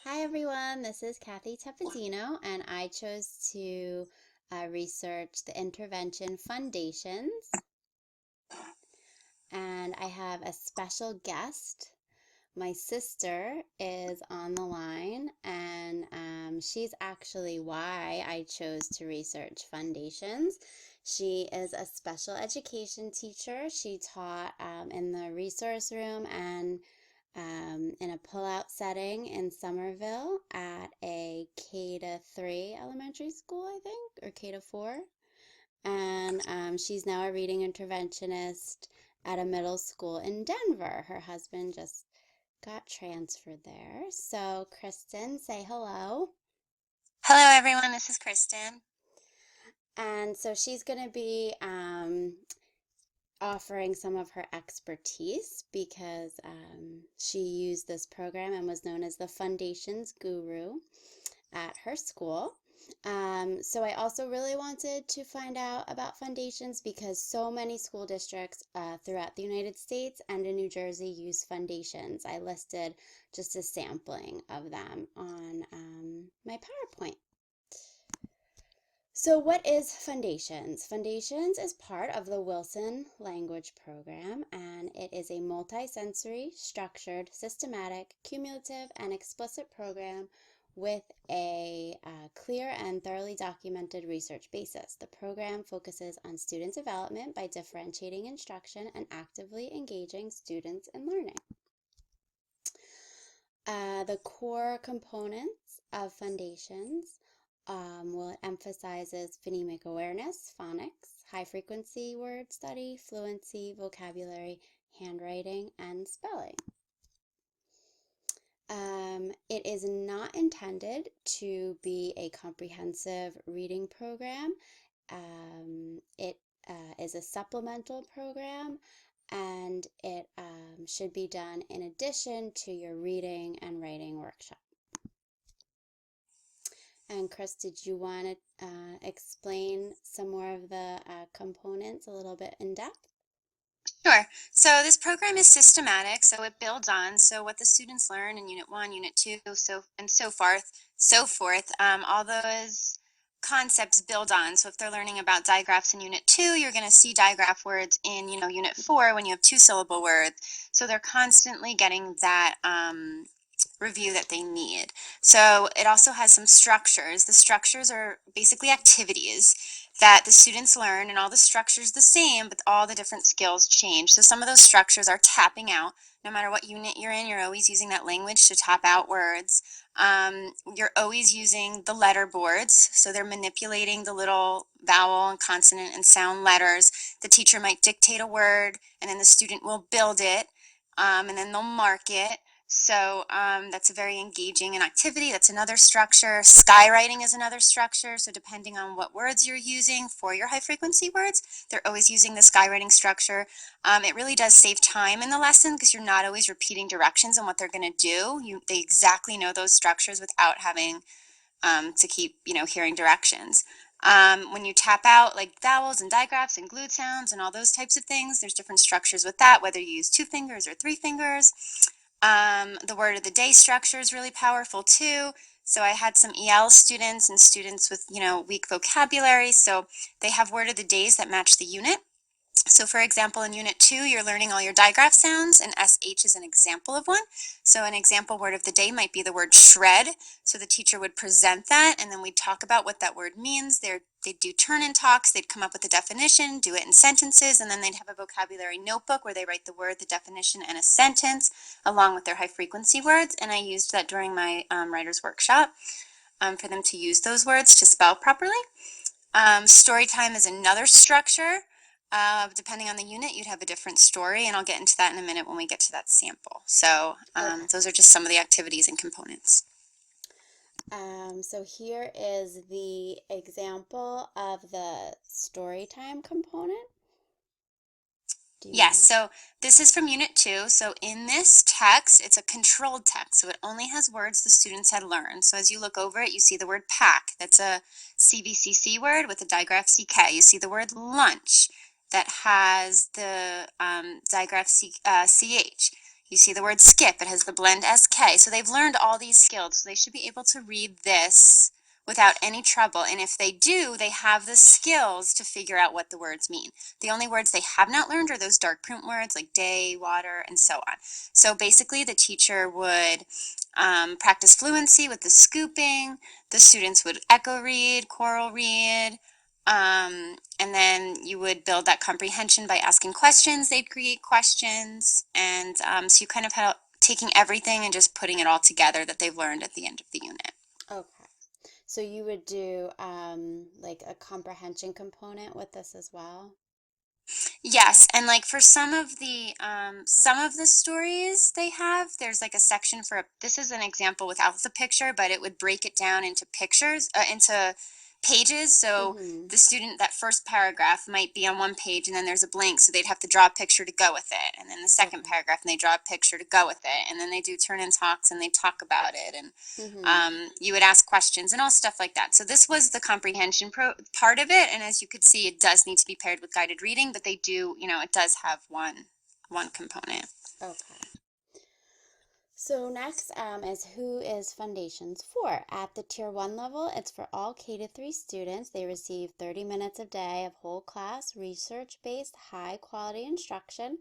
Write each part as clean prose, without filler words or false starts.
Hi everyone, this is Kathy Tepazino, and I chose to research the intervention foundations. And I have a special guest. My sister is on the line, and she's actually why I chose to research foundations. She is a special education teacher. She taught in the resource room and in a pull-out setting in Somerville at a K to 3 elementary school, I think, or K to 4. And she's now a reading interventionist at a middle school in Denver. Her husband just got transferred there. So, Kristen, say hello. Hello, everyone. This is Kristen. And so she's going to be offering some of her expertise because she used this program and was known as the Foundations Guru at her school. So I also really wanted to find out about foundations because so many school districts throughout the United States and in New Jersey use foundations. I listed just a sampling of them on my PowerPoint. So what is Foundations? Foundations is part of the Wilson Language Program, and it is a multi-sensory, structured, systematic, cumulative, and explicit program with a clear and thoroughly documented research basis. The program focuses on student development by differentiating instruction and actively engaging students in learning. The core components of Foundations it emphasizes phonemic awareness, phonics, high frequency word study, fluency, vocabulary, handwriting, and spelling. It is not intended to be a comprehensive reading program. It is a supplemental program and it should be done in addition to your reading and writing workshop. And Chris, did you want to explain some more of the components a little bit in depth? Sure. So this program is systematic, so it builds on. So what the students learn in Unit 1, Unit 2, so forth. All those concepts build on. So if they're learning about digraphs in Unit 2, you're going to see digraph words in, Unit 4 when you have two-syllable words. So they're constantly getting that review that they need. So it also has some structures. The structures are basically activities that the students learn, and all the structures the same, but all the different skills change. So some of those structures are tapping out. No matter what unit you're in, you're always using that language to tap out words. You're always using the letter boards, so they're manipulating the little vowel and consonant and sound letters. The teacher might dictate a word, and then the student will build it, and then they'll mark it. So that's a very engaging an activity. That's another structure. Skywriting is another structure. So depending on what words you're using for your high frequency words, they're always using the skywriting structure. It really does save time in the lesson because you're not always repeating directions on what they're going to do. They exactly know those structures without having to keep, hearing directions. When you tap out like vowels and digraphs and glued sounds and all those types of things, there's different structures with that, whether you use 2 fingers or 3 fingers. The word of the day structure is really powerful too. So I had some EL students and students with, weak vocabulary. So they have word of the days that match the unit. So for example, in Unit 2, you're learning all your digraph sounds, and SH is an example of one. So an example word of the day might be the word shred. So the teacher would present that, and then we'd talk about what that word means. They'd do turn-in talks, they'd come up with a definition, do it in sentences, and then they'd have a vocabulary notebook where they write the word, the definition, and a sentence along with their high-frequency words. And I used that during my writer's workshop for them to use those words to spell properly. Story time is another structure. Depending on the unit, you'd have a different story, and I'll get into that in a minute when we get to that sample. So Okay. those are just some of the activities and components. So here is the example of the story time component. Do you Yes, want? so this is from Unit 2. So in this text, it's a controlled text, so it only has words the students had learned. So as you look over it, you see the word pack. That's a CVCC word with a digraph CK. You see the word lunch that has the digraph CH. You see the word skip, it has the blend SK. So they've learned all these skills. So they should be able to read this without any trouble. And if they do, they have the skills to figure out what the words mean. The only words they have not learned are those dark print words like day, water, and so on. So basically the teacher would practice fluency with the scooping. The students would echo read, choral read, and then you would build that comprehension by asking questions. They'd create questions. And so you kind of have taking everything and just putting it all together that they've learned at the end of the unit. Okay. So you would do like a comprehension component with this as well? Yes, and like for some of the stories they have, there's like a section for this is an example without the picture, but it would break it down into pictures, into pages. So Mm-hmm. the student, that first paragraph might be on one page and then there's a blank, so they'd have to draw a picture to go with it. And then the second Okay. paragraph and they draw a picture to go with it. And then they do turn in talks and they talk about it. And Mm-hmm. you would ask questions and all stuff like that. So this was the comprehension part of it. And as you could see, it does need to be paired with guided reading, but they do, it does have one component. Okay. So next is who is Foundations for? At the Tier 1 level, it's for all K-3 students. They receive 30 minutes a day of whole class, research-based, high-quality instruction.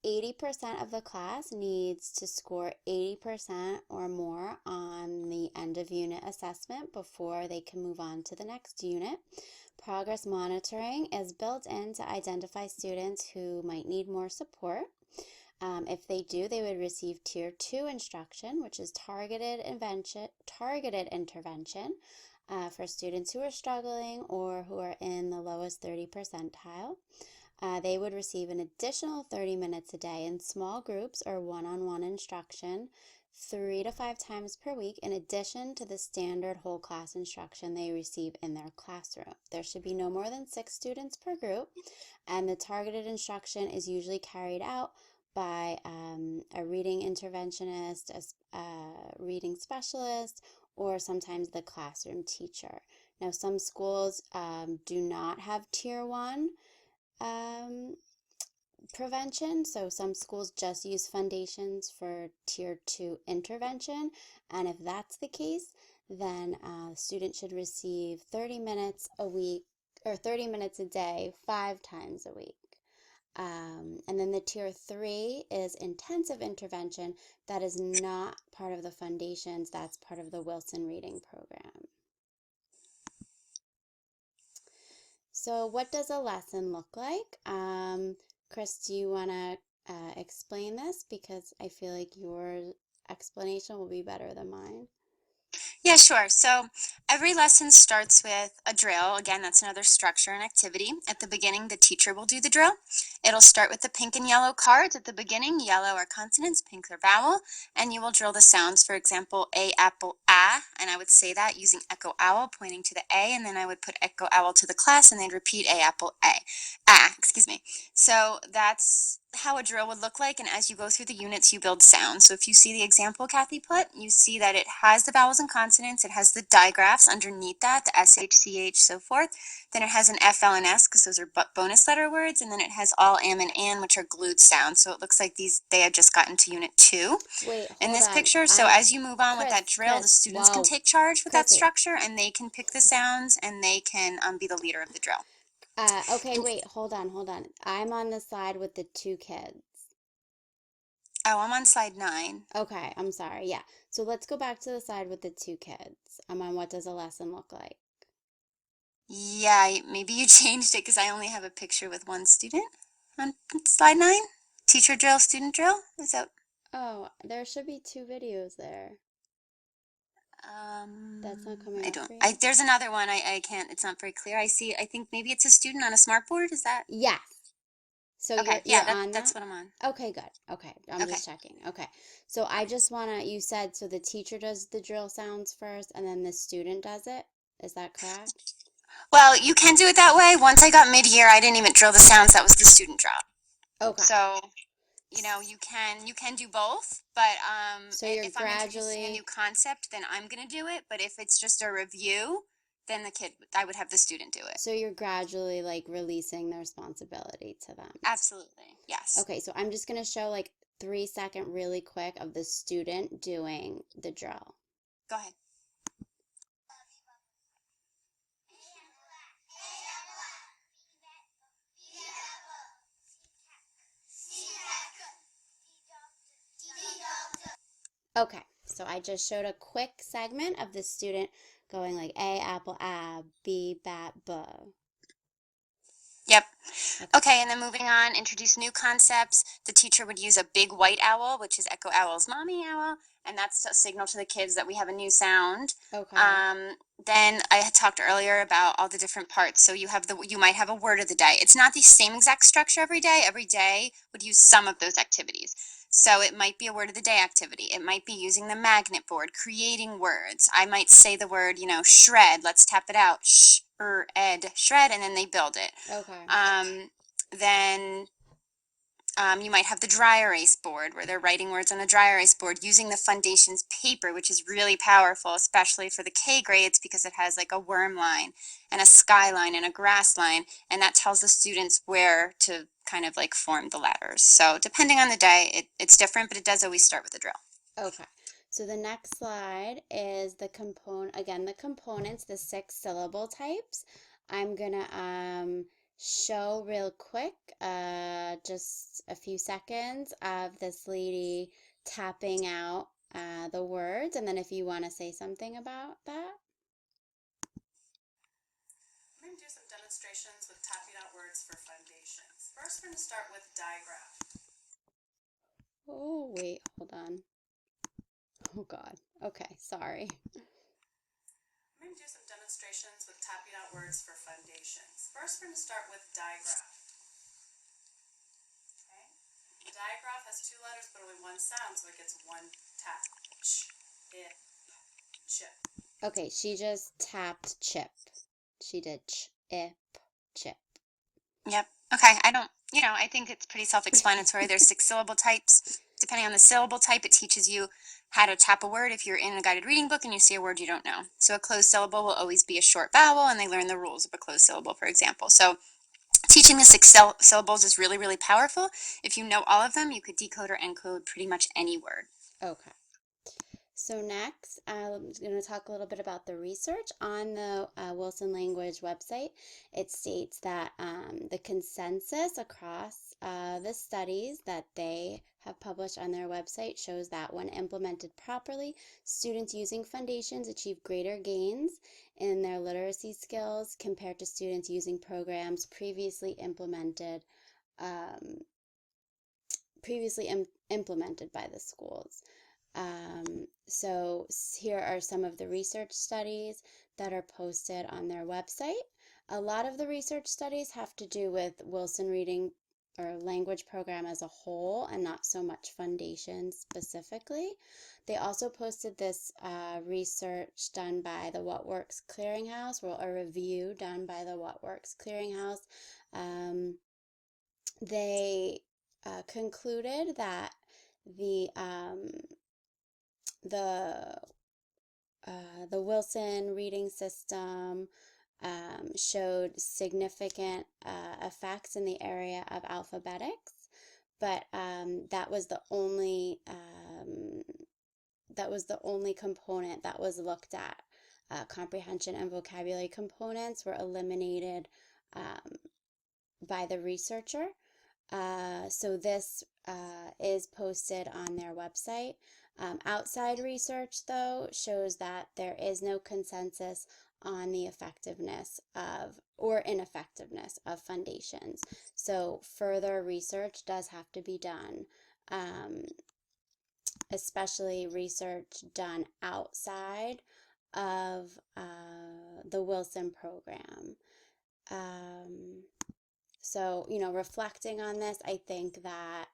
80% of the class needs to score 80% or more on the end of unit assessment before they can move on to the next unit. Progress monitoring is built in to identify students who might need more support. If they do, they would receive Tier 2 instruction, which is targeted intervention for students who are struggling or who are in the lowest 30 percentile. They would receive an additional 30 minutes a day in small groups or one-on-one instruction 3 to 5 times per week, in addition to the standard whole class instruction they receive in their classroom. There should be no more than 6 students per group, and the targeted instruction is usually carried out by a reading interventionist, a reading specialist, or sometimes the classroom teacher. Now, some schools do not have Tier 1 prevention, so some schools just use Foundations for Tier 2 intervention, and if that's the case, then students should receive 30 minutes a week or 30 minutes a day, 5 times a week. And then the Tier 3 is intensive intervention. That is not part of the Foundations, that's part of the Wilson Reading Program. So what does a lesson look like? Chris, do you want to explain this? Because I feel like your explanation will be better than mine. Yeah, sure. So every lesson starts with a drill. Again, that's another structure and activity. At the beginning, the teacher will do the drill. It'll start with the pink and yellow cards at the beginning. Yellow are consonants, pink are vowel, and you will drill the sounds. For example, a, apple, ah, and I would say that using echo owl, pointing to the A, and then I would put echo owl to the class, and they'd repeat a, apple, a, ah, excuse me. So that's how a drill would look like, and as you go through the units, you build sounds. So if you see the example Kathy put, you see that it has the vowels and consonants, it has the digraphs underneath that, the SH, CH, so forth. Then it has an F, L, and S, because those are bonus letter words, and then it has all, am, and an, which are glued sounds. So it looks like they have just gotten to unit 2 Wait, in hold this on. picture. So as you move on with that Chris, drill, the students can whoa, take charge with that Chrissy. structure, and they can pick the sounds, and they can be the leader of the drill. Okay, wait, hold on. I'm on the side with the 2 kids. Oh, I'm on slide 9. Okay, I'm sorry. Yeah. So let's go back to the side with the 2 kids. I'm on what does a lesson look like? Yeah, maybe you changed it because I only have a picture with one student on slide 9. Teacher drill, student drill. Is that? Oh, there should be 2 videos there. That's not coming I up don't. for you? There's another one. I can't. It's not very clear. I see. I think maybe it's a student on a smart board. Is that? Yes. So Okay. you're Yeah. on That's that? what I'm on. Okay, good. Okay, I'm Okay. just checking. Okay. So I just wanna, you said so the teacher does the drill sounds first and then the student does it? Is that correct? Well, you can do it that way. Once I got mid-year, I didn't even drill the sounds. That was the student drop. Okay. So you can do both, but So you're if I'm introducing a gradually, new concept, then I'm gonna do it. But if it's just a review, then I would have the student do it. so you're gradually like releasing the responsibility to them. Absolutely, yes. Okay, so I'm just gonna show like 3-second really quick of the student doing the drill. Go ahead. Okay, so I just showed a quick segment of the student going like A, apple, ab, B, bat, b. Yep. Okay. Okay, and then moving on, introduce new concepts. The teacher would use a big white owl, which is Echo Owl's mommy owl, and that's a signal to the kids that we have a new sound. Okay. Then I had talked earlier about all the different parts. So you might have a word of the day. It's not the same exact structure every day. Every day would use some of those activities. So it might be a word of the day activity. It might be using the magnet board, creating words. I might say the word, shred. Let's tap it out. Shred, and then they build it. Okay. Then you might have the dry erase board where they're writing words on the dry erase board using the Fundations paper, which is really powerful, especially for the K grades because it has like a worm line and a skyline and a grass line, and that tells the students where to kind of like form the letters. So depending on the day, it's different, but it does always start with a drill. Okay. So the next slide is the components, the 6 syllable types. I'm gonna show real quick, just a few seconds of this lady tapping out the words, and then if you want to say something about that. I'm going to do some demonstrations with tapping out words for Fundations. First, we're going to start with digraph. Oh, wait, hold on. Oh God. Okay, sorry. I'm going to do some demonstrations with tapping out words for Fundations. First, we're going to start with digraph. Okay. Digraph has 2 letters but only 1 sound, so it gets 1 tap. Ch, it, chip. Okay, she just tapped chip. She did chip. Yep. Okay. I think it's pretty self-explanatory. There's 6 syllable types. Depending on the syllable type, it teaches you how to tap a word if you're in a guided reading book and you see a word you don't know. So a closed syllable will always be a short vowel, and they learn the rules of a closed syllable, for example. So teaching the 6 syllables is really, really powerful. If you know all of them, you could decode or encode pretty much any word. Okay. So next, I'm going to talk a little bit about the research on the Wilson Language website. It states that the consensus across the studies that they have published on their website shows that when implemented properly, students using Fundations achieve greater gains in their literacy skills compared to students using programs previously implemented by the schools. So here are some of the research studies that are posted on their website. A lot of the research studies have to do with Wilson Reading or Language Program as a whole and not so much Fundations specifically. They also posted this research done by the What Works Clearinghouse, or a review done by the What Works Clearinghouse. They concluded that the Wilson reading system showed significant effects in the area of alphabetics, but that was the only component that was looked at. Comprehension and vocabulary components were eliminated by the researcher. So this is posted on their website. Outside research, though, shows that there is no consensus on the effectiveness or ineffectiveness of Fundations. So further research does have to be done, especially research done outside of the Wilson program. So, reflecting on this, I think that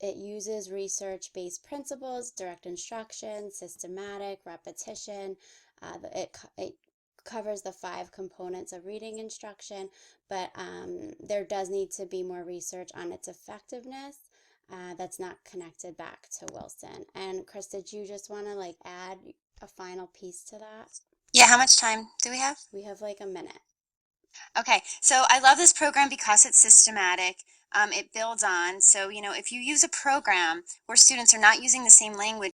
it uses research-based principles, direct instruction, systematic, repetition. It covers the 5 components of reading instruction, but there does need to be more research on its effectiveness that's not connected back to Wilson. And Chris, did you just want to add a final piece to that? Yeah, how much time do we have? We have a minute. Okay, so I love this program because it's systematic. It builds on. So, if you use a program where students are not using the same language